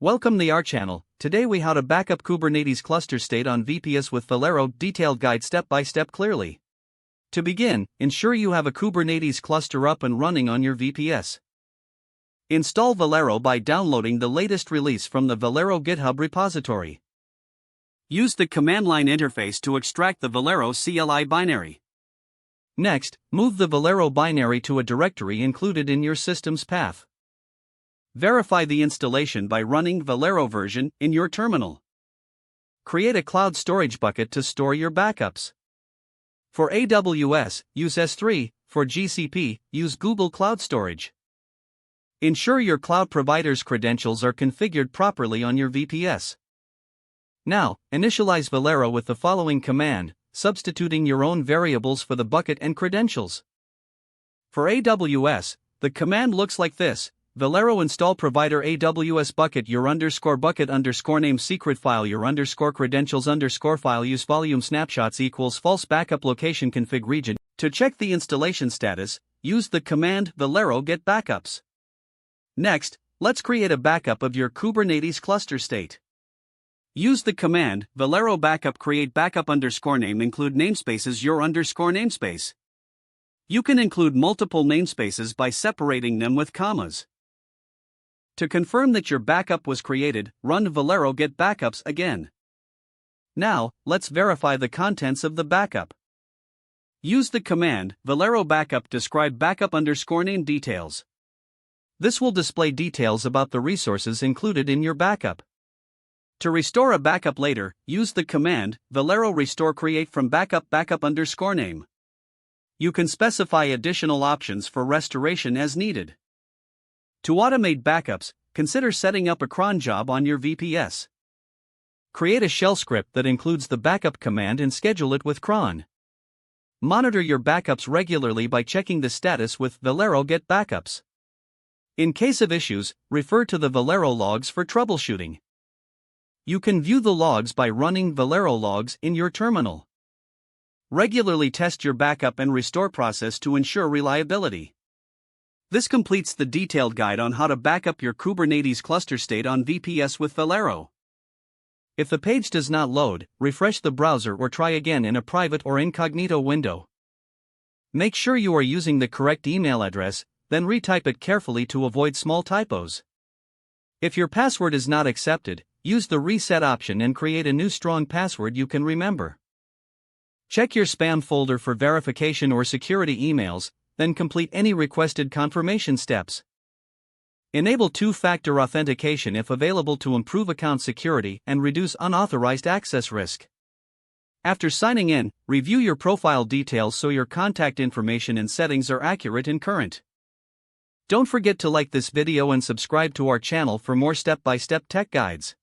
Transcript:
Welcome to our channel. Today we how to backup Kubernetes cluster state on VPS with Velero. Detailed guide step by step clearly. To begin, ensure you have a Kubernetes cluster up and running on your VPS. Install Velero by downloading the latest release from the Velero GitHub repository. Use the command line interface to extract the Velero CLI binary. Next, move the Velero binary to a directory included in your system's path. Verify the installation by running Velero version in your terminal. Create a cloud storage bucket to store your backups. For AWS, use S3, for GCP, use Google Cloud Storage. Ensure your cloud provider's credentials are configured properly on your VPS. Now, initialize Velero with the following command, substituting your own variables for the bucket and credentials. For AWS, the command looks like this: Velero install provider AWS bucket your bucket name secret file your credentials file use volume snapshots equals false backup location config region. To check the installation status, use the command Velero get backups. Next, let's create a backup of your Kubernetes cluster state. Use the command Velero backup create backup name include namespaces your namespace. You can include multiple namespaces by separating them with commas. To confirm that your backup was created, run Velero get backups again. Now, let's verify the contents of the backup. Use the command Velero backup describe backup name details. This will display details about the resources included in your backup. To restore a backup later, use the command Velero restore create from backup name. You can specify additional options for restoration as needed. To automate backups, consider setting up a cron job on your VPS. Create a shell script that includes the backup command and schedule it with cron. Monitor your backups regularly by checking the status with Velero get backups. In case of issues, refer to the Velero logs for troubleshooting. You can view the logs by running Velero logs in your terminal. Regularly test your backup and restore process to ensure reliability. This completes the detailed guide on how to backup your Kubernetes cluster state on VPS with Velero. If the page does not load, refresh the browser or try again in a private or incognito window. Make sure you are using the correct email address, then retype it carefully to avoid small typos. If your password is not accepted, use the reset option and create a new strong password you can remember. Check your spam folder for verification or security emails, then complete any requested confirmation steps. Enable two-factor authentication if available to improve account security and reduce unauthorized access risk. After signing in, review your profile details so your contact information and settings are accurate and current. Don't forget to like this video and subscribe to our channel for more step-by-step tech guides.